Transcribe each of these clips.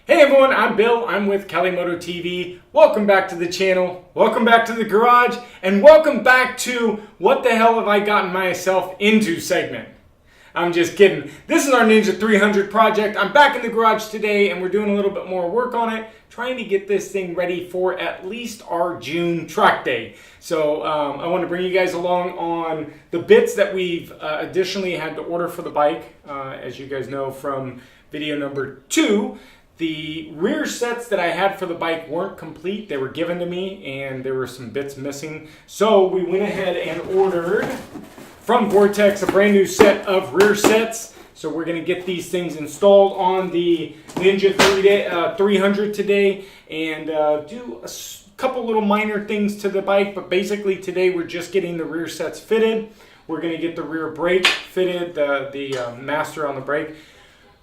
Hey everyone, I'm Bill. I'm with Kellymoto TV. Welcome back to the channel. Welcome back to the garage. And welcome back to What the Hell Have I Gotten Myself Into segment. I'm just kidding. This is our Ninja 300 project. I'm back in the garage today and we're doing a little bit more work on it, trying to get this thing ready for at least our June track day. So I want to bring you guys along on the bits that we've additionally had to order for the bike. As you guys know from video number 2, the rear sets that I had for the bike weren't complete. They were given to me and there were some bits missing. So we went ahead and ordered from Vortex a brand new set of rear sets. So we're going to get these things installed on the Ninja 300 today and do a couple little minor things to the bike. But basically today we're just getting the rear sets fitted. We're going to get the rear brake fitted, the master on the brake.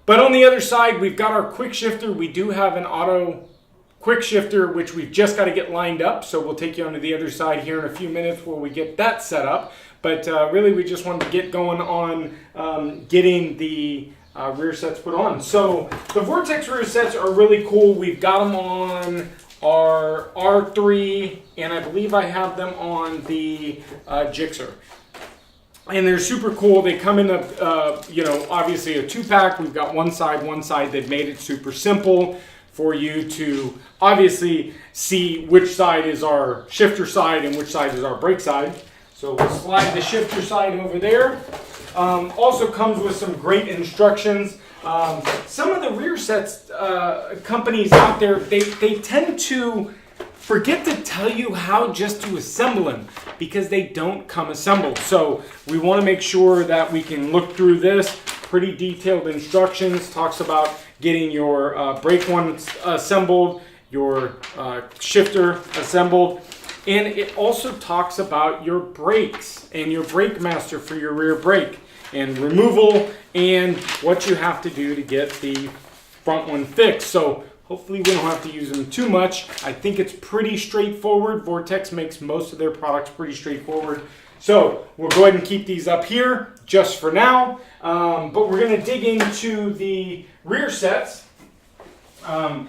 But on the other side, we've got our quick shifter. We do have an auto quick shifter, which we've just got to get lined up. So we'll take you onto the other side here in a few minutes where we get that set up. But really, we just wanted to get going on getting the rear sets put on. So the Vortex rear sets are really cool. We've got them on our R3, and I believe I have them on the Gixxer. And they're super cool. They come in obviously a 2-pack. We've got one side. They've made it super simple for you to obviously see which side is our shifter side and which side is our brake side. So we'll slide the shifter side over there. Also comes with some great instructions. Some of the rear sets companies out there, they tend to forget to tell you how just to assemble them because they don't come assembled. So we want to make sure that we can look through this. Pretty detailed instructions. Talks about getting your brake one assembled, your shifter assembled. And it also talks about your brakes and your brake master for your rear brake and removal and what you have to do to get the front one fixed. So hopefully we don't have to use them too much. I think it's pretty straightforward. Vortex makes most of their products pretty straightforward. So we'll go ahead and keep these up here just for now. But we're going to dig into the rear sets and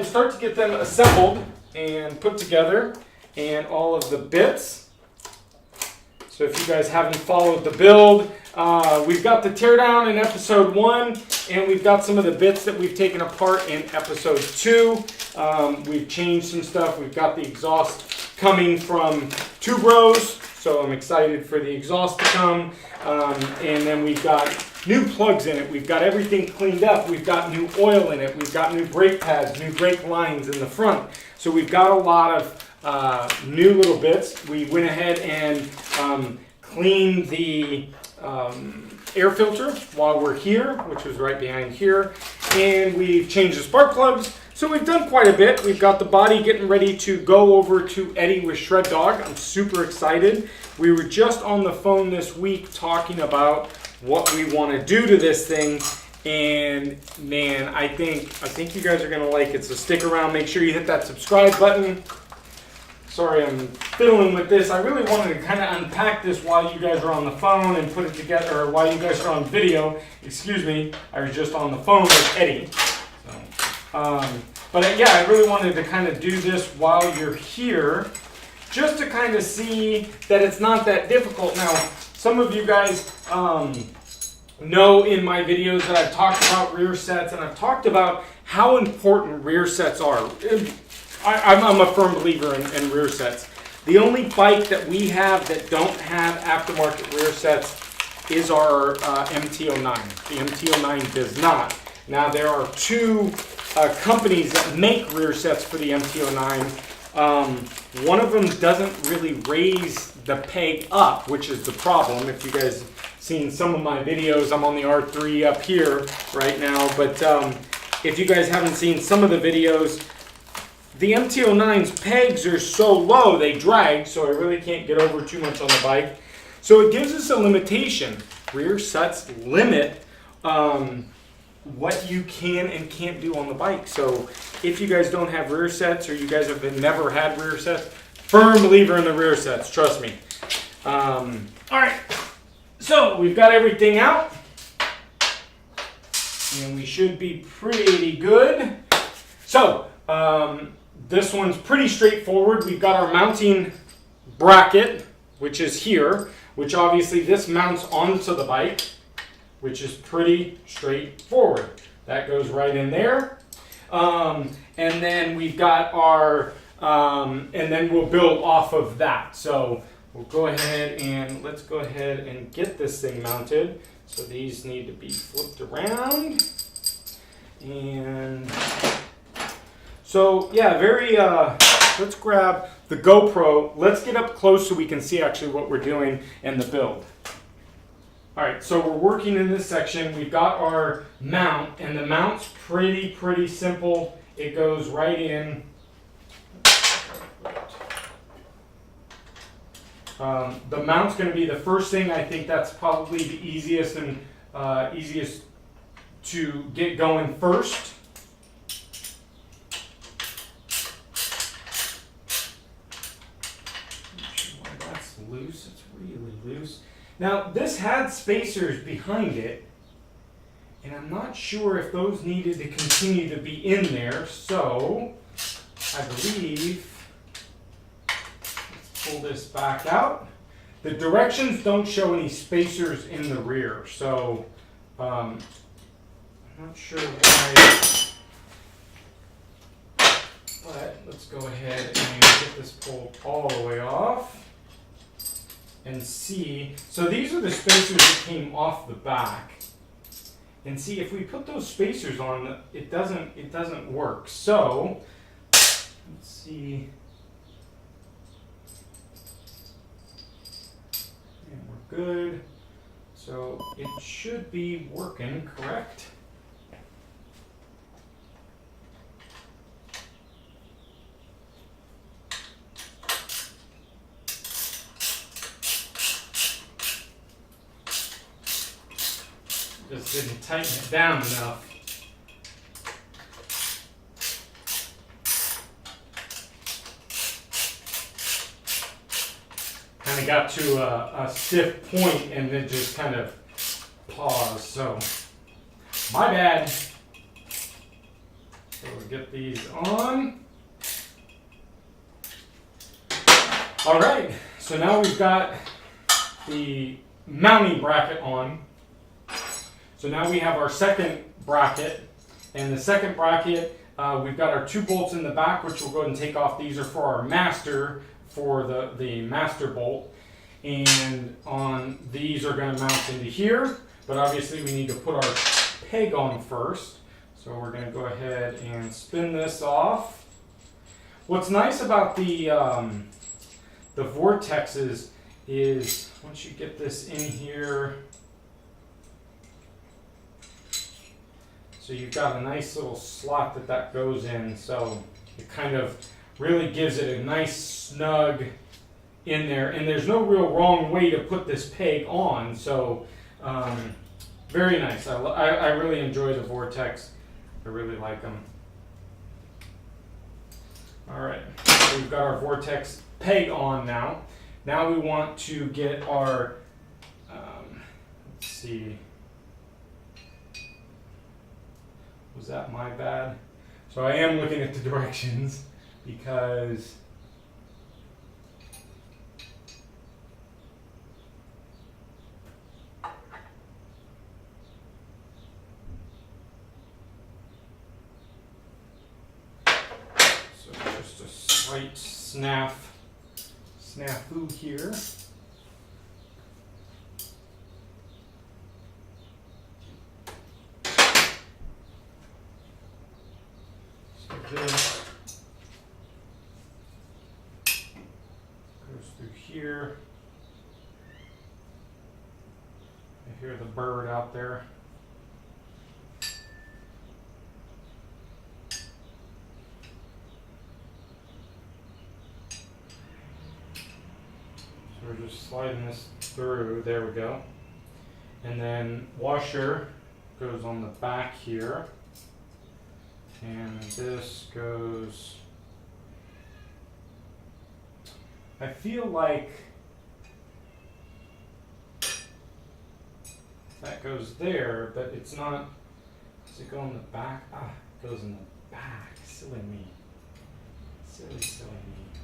start to get them assembled and put together, and all of the bits. So if you guys haven't followed the build, we've got the teardown in episode 1, and we've got some of the bits that we've taken apart in episode 2. We've changed some stuff. We've got the exhaust coming from Tube Rose, so I'm excited for the exhaust to come. And then we've got new plugs in it. We've got everything cleaned up. We've got new oil in it. We've got new brake pads, new brake lines in the front. So we've got a lot of new little bits. We went ahead and cleaned the air filter while we're here, which was right behind here, and we've changed the spark plugs. So we've done quite a bit. We've got the body getting ready to go over to Eddie with Shred Dog. I'm super excited. We were just on the phone this week talking about what we want to do to this thing, and man, I think you guys are gonna like it. So stick around. Make sure you hit that subscribe button. Sorry, I'm fiddling with this. I really wanted to kind of unpack this while you guys are on the phone and put it together, or while you guys are on video. Excuse me, I was just on the phone with Eddie. But yeah, I really wanted to kind of do this while you're here, just to kind of see that it's not that difficult. Now, some of you guys know in my videos that I've talked about rear sets, and I've talked about how important rear sets are. I'm a firm believer in rear sets. The only bike that we have that don't have aftermarket rear sets is our MT-09. The MT-09 does not. Now there are 2 companies that make rear sets for the MT-09. One of them doesn't really raise the peg up, which is the problem. If you guys have seen some of my videos, I'm on the R3 up here right now. But if you guys haven't seen some of the videos, the MT-09's pegs are so low, they drag, so I really can't get over too much on the bike. So it gives us a limitation. Rear sets limit what you can and can't do on the bike. So if you guys don't have rear sets, or you guys have never had rear sets, firm believer in the rear sets, trust me. All right, so we've got everything out. and we should be pretty good. So this one's pretty straightforward. We've got our mounting bracket, which is here, which obviously this mounts onto the bike, which is pretty straightforward. That goes right in there. And then we've got our, and then we'll build off of that. So we'll go ahead and let's go ahead and get this thing mounted. So these need to be flipped around. And so yeah, let's grab the GoPro. Let's get up close so we can see actually what we're doing in the build. All right, so we're working in this section. We've got our mount, and the mount's pretty simple. It goes right in. The mount's going to be the first thing. I think that's probably the easiest and easiest to get going first. That's loose. It's really loose. Now, this had spacers behind it, and I'm not sure if those needed to continue to be in there, so I believe, let's pull this back out. The directions don't show any spacers in the rear, so I'm not sure why, but let's go ahead and get this pulled all the way off. And see, so these are the spacers that came off the back. And see, if we put those spacers on, it doesn't work. So let's see. And we're good. So it should be working, correct? Just didn't tighten it down enough. Kind of got to a stiff point and then just kind of paused. So, my bad. So we'll get these on. All right. So now we've got the mounting bracket on. So now we have our second bracket, and the second bracket, we've got our 2 bolts in the back, which we'll go ahead and take off. These are for our master, for the master bolt, and on these are going to mount into here, but obviously we need to put our peg on first. So we're going to go ahead and spin this off. What's nice about the Vortexes is once you get this in here, so you've got a nice little slot that goes in, so it kind of really gives it a nice snug in there, and there's no real wrong way to put this peg on, so very nice. I really enjoy the Vortex. I really like them. All right, so we've got our Vortex peg on now. Now we want to get our, let's see, was that my bad? So I am looking at the directions because so just a slight snafu here. This goes through here. I hear the bird out there. So we're just sliding this through. There we go. And then washer goes on the back here. And this goes, I feel like that goes there, but it's not Does it go in the back? Ah, it goes in the back. Silly me. Silly me.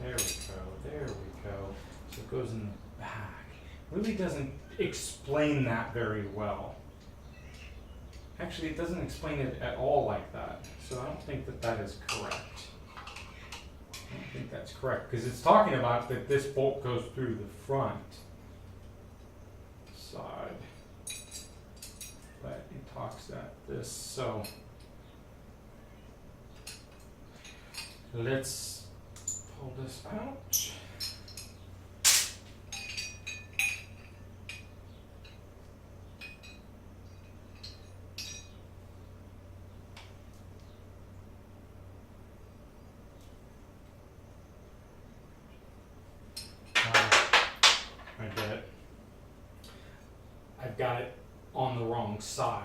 There we go. There we go. So it goes in the back. Really doesn't explain that very well. Actually, it doesn't explain it at all like that. So I don't think that that is correct. I don't think that's correct because it's talking about that this bolt goes through the front side. But it talks that this, so let's pull this out. I get it. I've got it on the wrong side.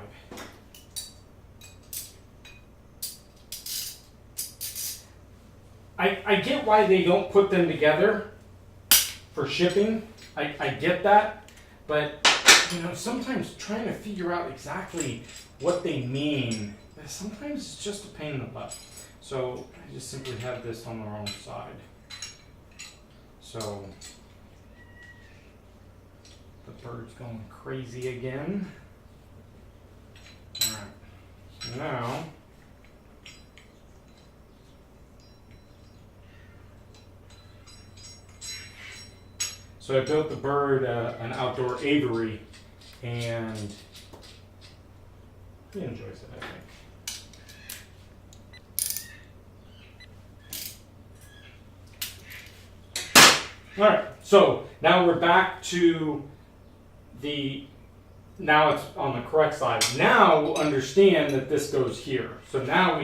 I get why they don't put them together for shipping. I get that, but you know, sometimes trying to figure out exactly what they mean, sometimes it's just a pain in the butt. So I just simply have this on the wrong side. So the bird's going crazy again. Alright, so now I built the bird an outdoor aviary, and he enjoys it, I think. Alright, so now we're back to now it's on the correct side. Now we'll understand that this goes here. So now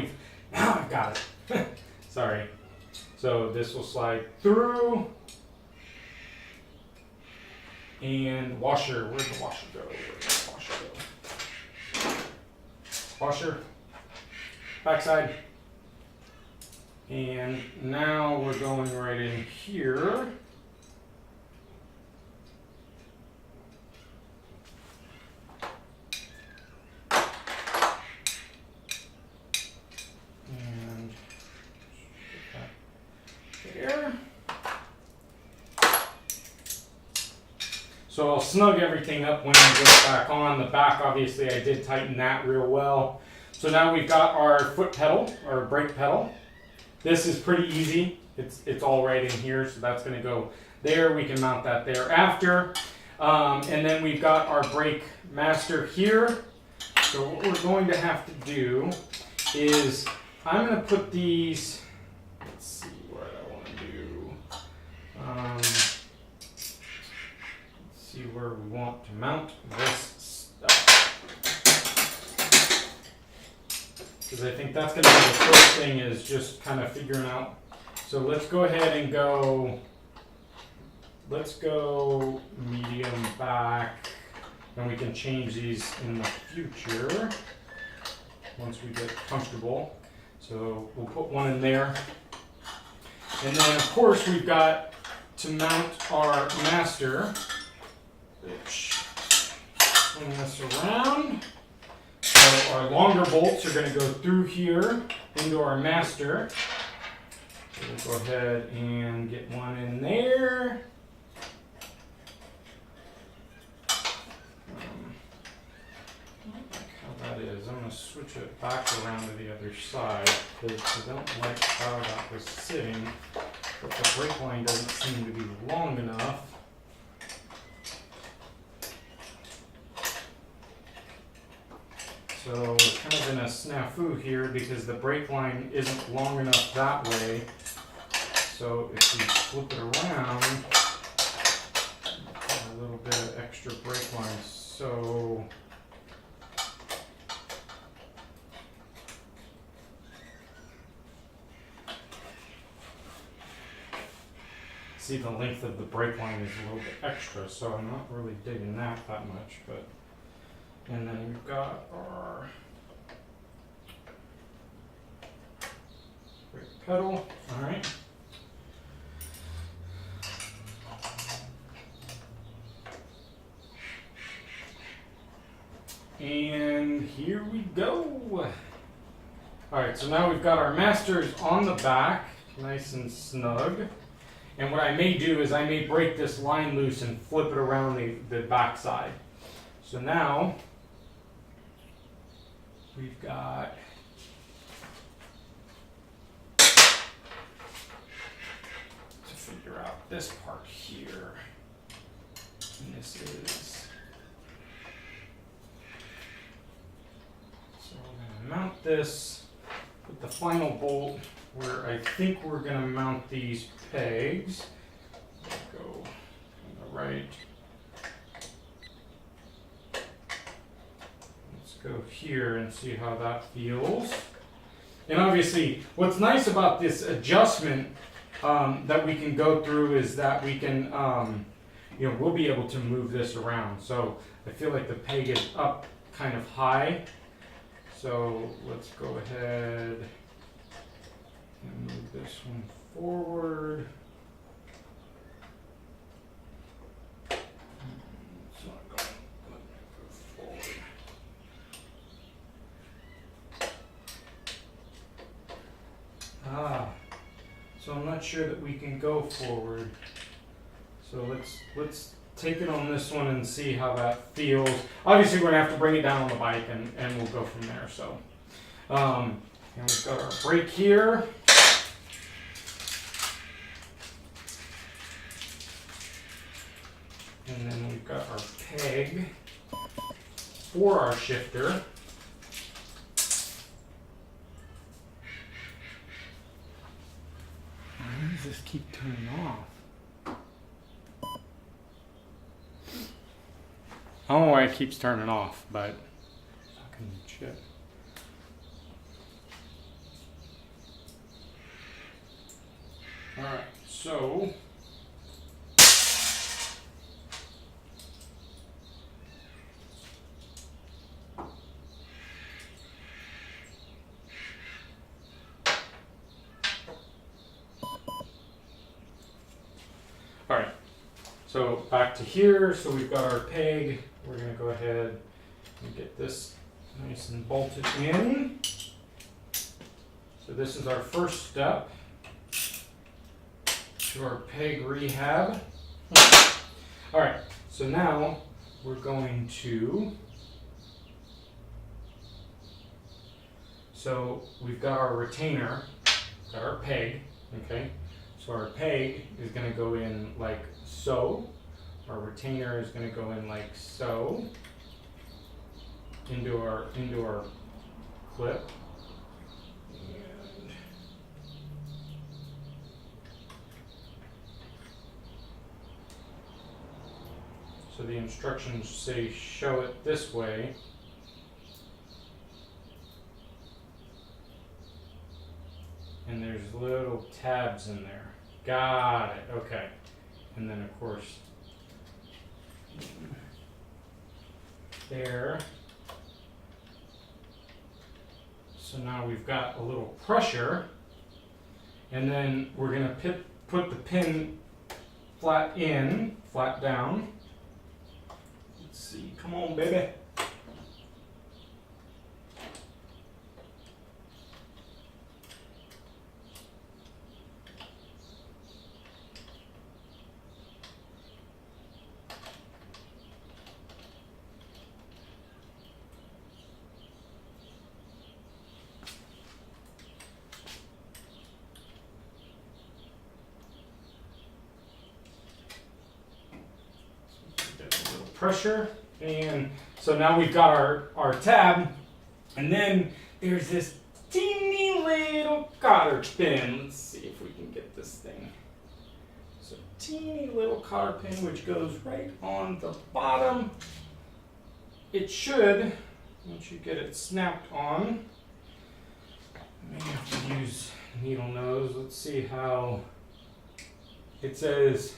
I've got it. Sorry. So this will slide through. And washer, where'd the washer go? Washer, backside. And now we're going right in here. So I'll snug everything up when I get back on. The back, obviously, I did tighten that real well. So now we've got our foot pedal, our brake pedal. This is pretty easy. It's all right in here, so that's going to go there. We can mount that there after. And then we've got our brake master here. So what we're going to have to do is I'm going to put these, let's see what I want to do. See where we want to mount this stuff. Because I think that's going to be the first thing, is just kind of figuring out. So let's go ahead and go, let's go medium back, and we can change these in the future once we get comfortable. So we'll put one in there. And then of course we've got to mount our master. Swing this around. So our longer bolts are going to go through here into our master. So we'll go ahead and get one in there. I don't like how that is. I'm going to switch it back around to the other side because I don't like how that was sitting, but the brake line doesn't seem to be long enough. So we're kind of in a snafu here because the brake line isn't long enough that way. So if we flip it around, a little bit of extra brake line. So see, the length of the brake line is a little bit extra, so I'm not really digging that much, but. And then we've got our brake pedal. All right. And here we go. Alright, so now we've got our masters on the back, nice and snug. And what I may do is I may break this line loose and flip it around the back side. So now we've got to figure out this part here. And this is, so we're going to mount this with the final bolt where I think we're going to mount these pegs. Go on the right. Let's go here and see how that feels. And obviously, what's nice about this adjustment that we can go through is that we can, we'll be able to move this around. So I feel like the peg is up kind of high. So let's go ahead and move this one forward. It's not going forward. So I'm not sure that we can go forward. So let's take it on this one and see how that feels. Obviously, we're gonna have to bring it down on the bike, and we'll go from there. So, and we've got our brake here. And then we've got our peg for our shifter. Why does this keep turning off? I don't know why it keeps turning off, but fucking shit. Alright, so alright, so back to here. So we've got our peg. We're going to go ahead and get this nice and bolted in. So this is our first step to our peg rehab. Alright, so now we're going to, so we've got our retainer, got our peg, okay? So our peg is going to go in like so. Our retainer is going to go in like so into our clip. And so the instructions say show it this way. And there's little tabs in there. Got it. Okay. And then of course there. So now we've got a little pressure, and then we're going to put the pin flat in, flat down. Let's see, come on baby. Pressure, and so now we've got our tab, and then there's this teeny little cotter pin. Let's see if we can get this thing. So teeny little cotter pin which goes right on the bottom. It should, once you get it snapped on, I may have to use needle nose. Let's see how it says.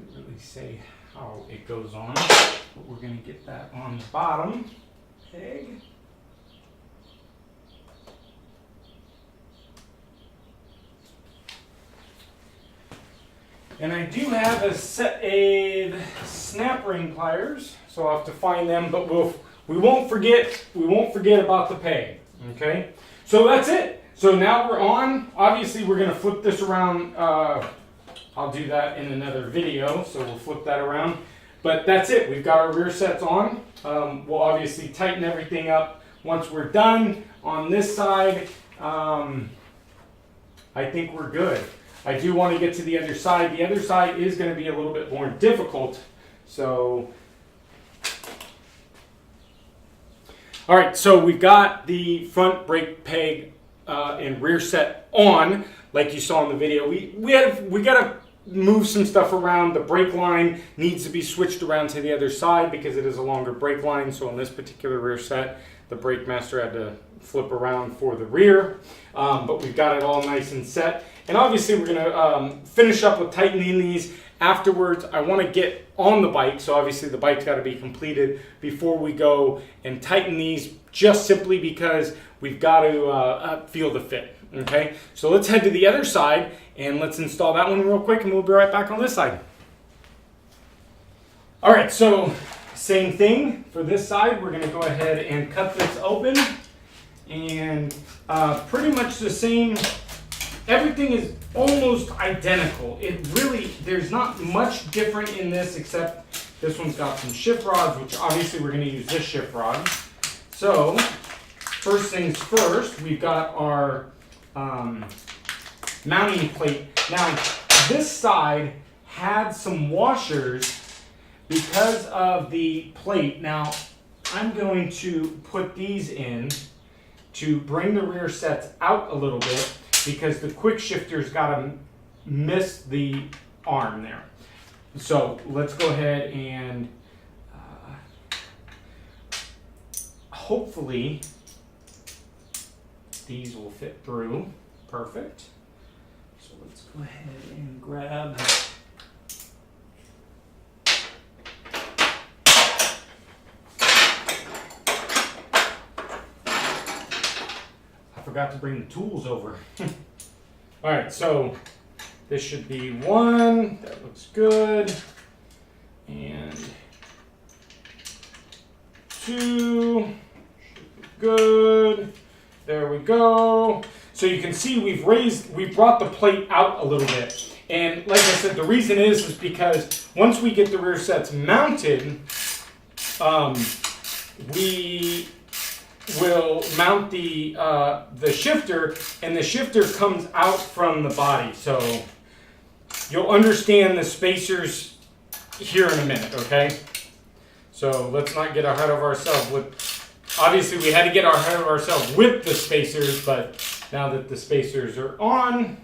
Doesn't really say how it goes on, but we're going to get that on the bottom peg. And I do have a set of snap ring pliers, so I'll have to find them, but we won't forget about the peg. Okay? So that's it. So now we're on. Obviously we're gonna flip this around. I'll do that in another video, so we'll flip that around. But that's it. We've got our rear sets on. We'll obviously tighten everything up once we're done. On this side, I think we're good. I do want to get to the other side. The other side is going to be a little bit more difficult. So, all right, so we've got the front brake peg and rear set on, like you saw in the video. We got to move some stuff around. The brake line needs to be switched around to the other side because it is a longer brake line. So on this particular rear set, the brake master had to flip around for the rear. But we've got it all nice and set. And obviously we're going to finish up with tightening these afterwards. I want to get on the bike, so obviously the bike's got to be completed before we go and tighten these, just simply because we've got to feel the fit. Okay, so let's head to the other side and let's install that one real quick, and we'll be right back on this side. All right, so same thing for this side. We're going to go ahead and cut this open, and pretty much the same. Everything is almost identical. There's not much different in this, except this one's got some shift rods, which obviously we're going to use this shift rod. So first things first, we've got our mounting plate. Now this side had some washers because of the plate. Now I'm going to put these in to bring the rear sets out a little bit, because the quick shifter's got to miss the arm there. So let's go ahead and hopefully these will fit through. Perfect. So let's go ahead and grab I forgot to bring the tools over. All right, so this should be one. That looks good. And two. Should be good. There we go. So you can see we've brought the plate out a little bit. And like I said, the reason is because once we get the rear sets mounted, we will mount the shifter, and the shifter comes out from the body. So you'll understand the spacers here in a minute, okay? So let's not get ahead of ourselves obviously we had to get ahead of ourselves with the spacers, but now that the spacers are on,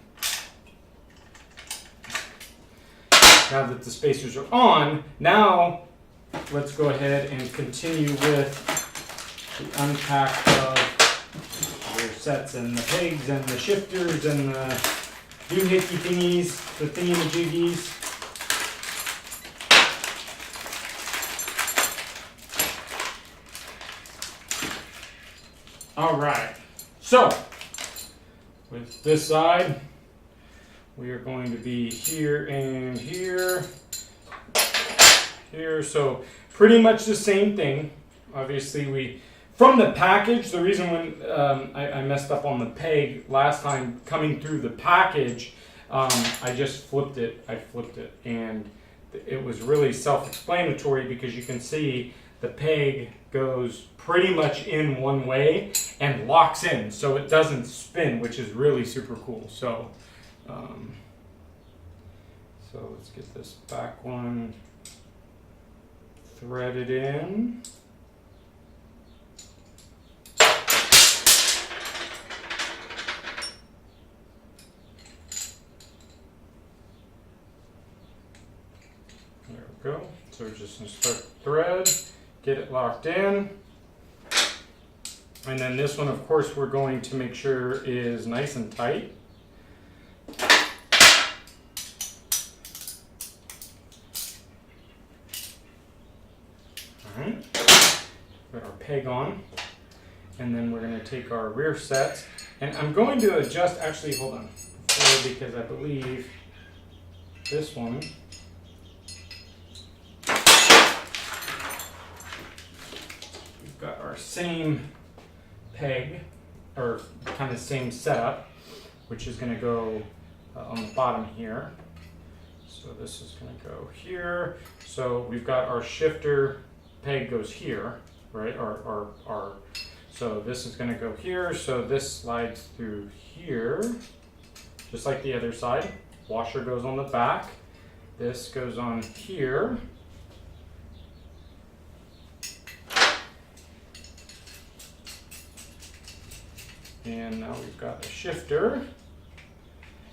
now let's go ahead and continue with the unpack of rear sets and the pegs and the shifters and the doohickey thingies, the thingy-majiggies. All right, so with this side, we are going to be here and here, here. So pretty much the same thing. Obviously from the package, the reason when I messed up on the peg last time coming through the package, I just flipped it. And it was really self-explanatory, because you can see the peg goes pretty much in one way and locks in, so it doesn't spin, which is really super cool. So, so let's get this back one threaded in. There we go. So we're just going to start the thread, get it locked in. And then this one, of course, we're going to make sure is nice and tight. All right. Put our peg on. And then we're going to take our rear sets. And I'm going to adjust, actually, hold on, because I believe this one. We've got our same peg, or kind of same setup, which is going to go on the bottom here. So this is going to go here. So we've got our shifter peg goes here, right? So this is going to go here. So this slides through here, just like the other side. Washer goes on the back. This goes on here. And now we've got a shifter.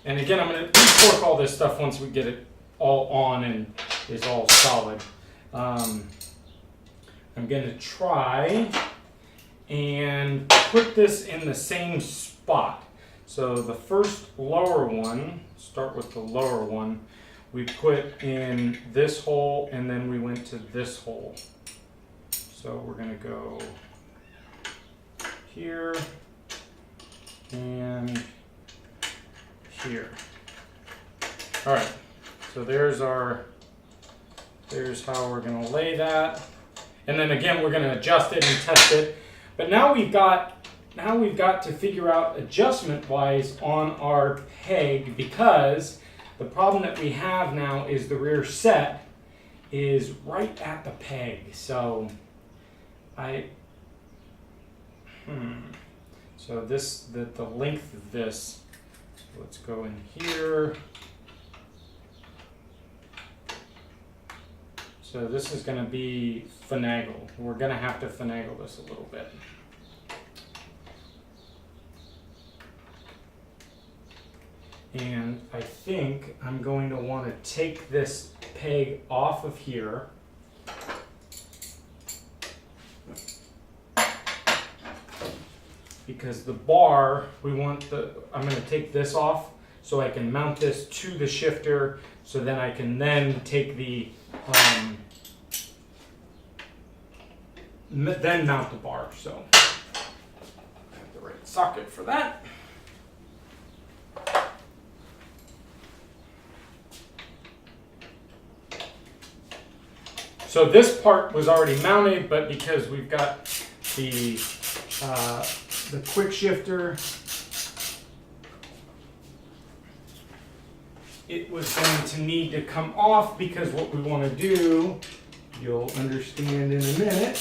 And again, I'm going to torque all this stuff once we get it all on and is all solid. I'm going to try and put this in the same spot. So the first lower one, start with the lower one, we put in this hole and then we went to this hole. So we're going to go here and here. All right, so there's how we're going to lay that. And then again, we're going to adjust it and test it. But now we've got to figure out adjustment-wise on our peg, because the problem that we have now is the rear set is right at the peg. So so this, the length of this, let's go in here. So this is going to be finagle. We're going to have to finagle this a little bit. And I think I'm going to want to take this peg off of here. Because the bar, I'm going to take this off so I can mount this to the shifter, so then I can then take the, then mount the bar. So I have the right socket for that. So this part was already mounted, but because we've got the quick shifter, it was going to need to come off, because what we want to do, you'll understand in a minute.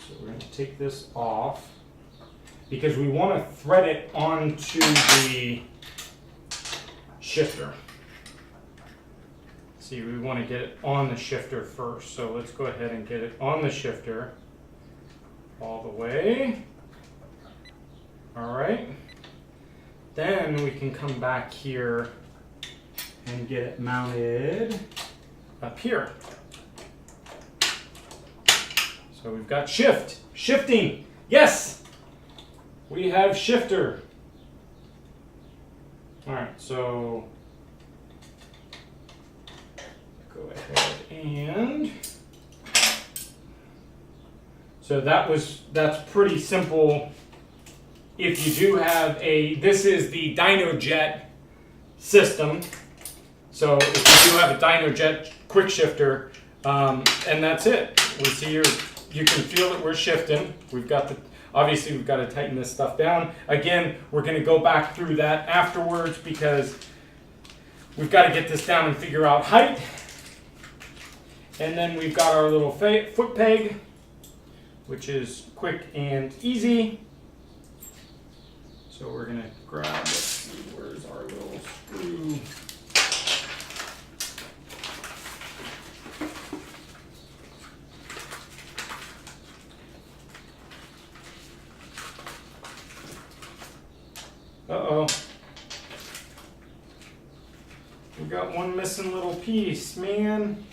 So we're going to take this off, because we want to thread it onto the shifter. See, we want to get it on the shifter first. So let's go ahead and get it on the shifter all the way. All right. Then we can come back here and get it mounted up here. So we've got shifting. Yes! We have shifter. All right, so go ahead and, so that's pretty simple. If you do have this is the DynoJet system. So if you do have a DynoJet quick shifter, and that's it. We see you can feel that we're shifting. Obviously, we've got to tighten this stuff down. Again, we're going to go back through that afterwards, because we've got to get this down and figure out height. And then we've got our little foot peg, which is quick and easy. So we're going to grab, let's see, where's our little screw? Uh-oh. We got one missing little piece, man.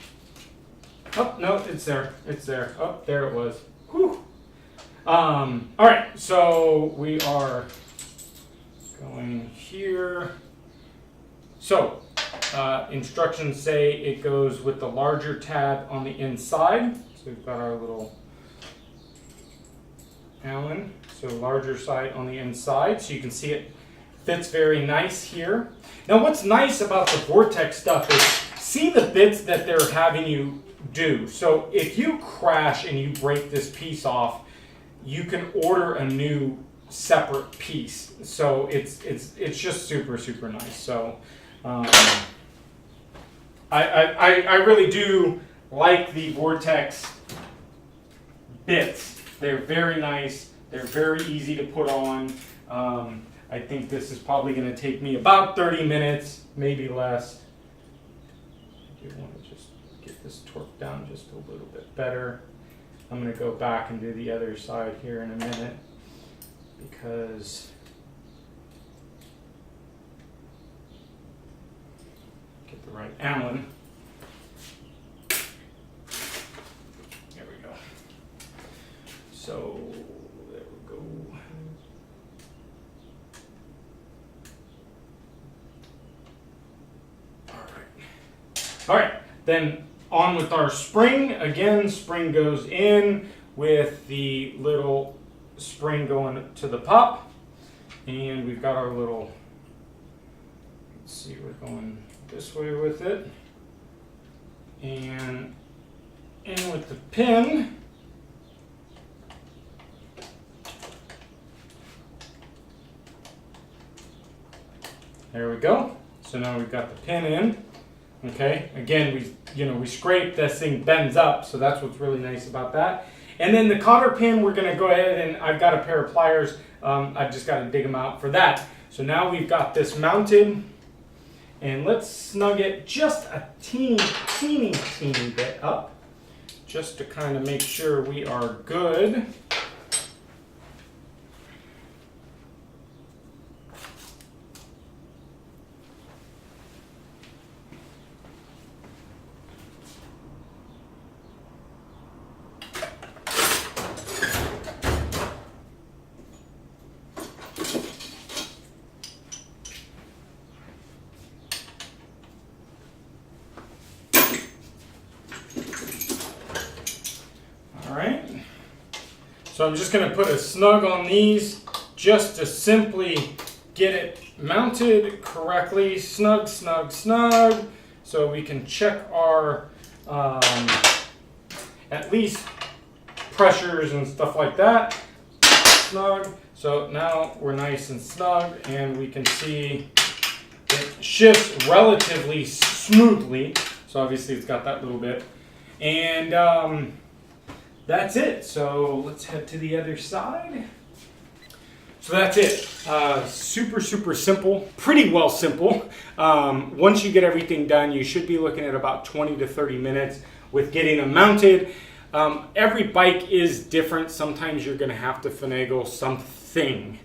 Oh, no, it's there. It's there. Oh, there it was. Whew. All right, so we are going here. So Instructions say it goes with the larger tab on the inside. So we've got our little Allen, so larger side on the inside, so you can see it fits very nice here. Now what's nice about the Vortex stuff is see the bits that they're having you do. So if you crash and you break this piece off, you can order a new separate piece. So it's just super nice. So I really do like the Vortex bits. They're very nice. They're very easy to put on. I think this is probably going to take me about 30 minutes, maybe less. I do want to just get this torque down just a little bit better. I'm going to go back and do the other side here in a minute because get the right Allen. There we go. So there we go. All right, then on with our spring. Again, spring goes in with the little spring going to the pop. And we've got our little, let's see, we're going this way with it. And in with the pin. There we go. So now we've got the pin in. Okay, again, we scrape, this thing bends up, so that's what's really nice about that. And then the cotter pin, we're going to go ahead and I've got a pair of pliers. I've just got to dig them out for that. So now we've got this mounted, and let's snug it just a teeny bit up, just to kind of make sure we are good. So I'm just going to put a snug on these just to simply get it mounted correctly. Snug, snug, snug. So we can check our at least pressures and stuff like that. Snug. So now we're nice and snug, and we can see it shifts relatively smoothly. So obviously it's got that little bit. And that's it. So let's head to the other side. So that's it. Super simple. Pretty well simple. Once you get everything done, you should be looking at about 20 to 30 minutes with getting them mounted. Every bike is different. Sometimes you're going to have to finagle something.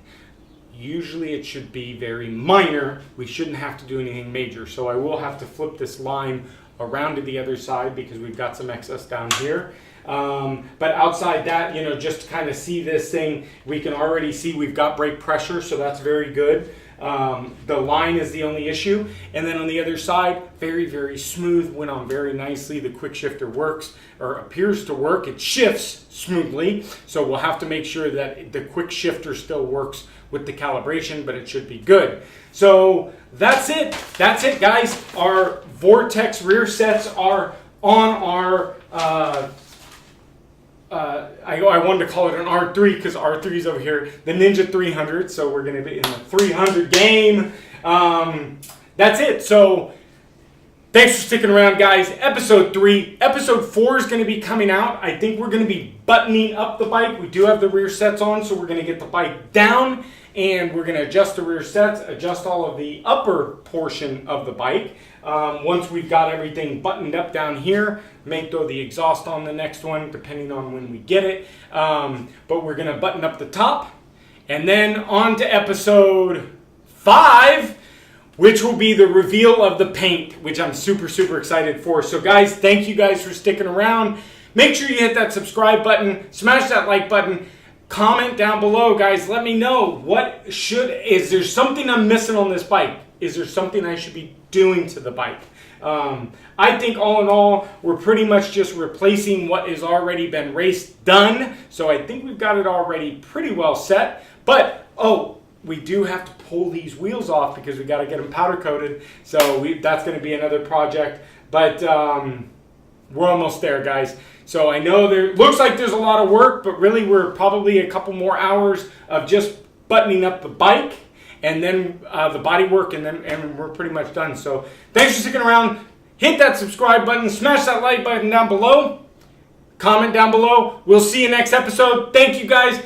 Usually it should be very minor. We shouldn't have to do anything major. So I will have to flip this line around to the other side because we've got some excess down here. But outside that, just to kind of see this thing, we can already see we've got brake pressure, so that's very good. The line is the only issue. And then on the other side, very smooth, went on very nicely. The quick shifter works, or appears to work. It shifts smoothly, so we'll have to make sure that the quick shifter still works with the calibration, but it should be good. So that's it. That's it, guys. Our Vortex rear sets are on our I wanted to call it an R3 because R3 is over here, the Ninja 300, so we're going to be in the 300 game. That's it. So thanks for sticking around, guys. Episode 3. Episode 4 is going to be coming out. I think we're going to be buttoning up the bike. We do have the rear sets on, so we're going to get the bike down, and we're going to adjust the rear sets, adjust all of the upper portion of the bike. Once we've got everything buttoned up down here, may throw the exhaust on the next one, depending on when we get it. But we're going to button up the top. And then on to episode 5, which will be the reveal of the paint, which I'm super excited for. So guys, thank you guys for sticking around. Make sure you hit that subscribe button, smash that like button, comment down below, guys. Let me know, is there something I'm missing on this bike? Is there something I should be doing to the bike. I think all in all, we're pretty much just replacing what has already been race done. So I think we've got it already pretty well set. But, we do have to pull these wheels off because we got to get them powder coated. So that's going to be another project. But we're almost there, guys. So I know looks like there's a lot of work, but really we're probably a couple more hours of just buttoning up the bike and then the body work, and we're pretty much done. So thanks for sticking around. Hit that subscribe button, smash that like button down below, comment down below. We'll see you next episode. Thank you, guys.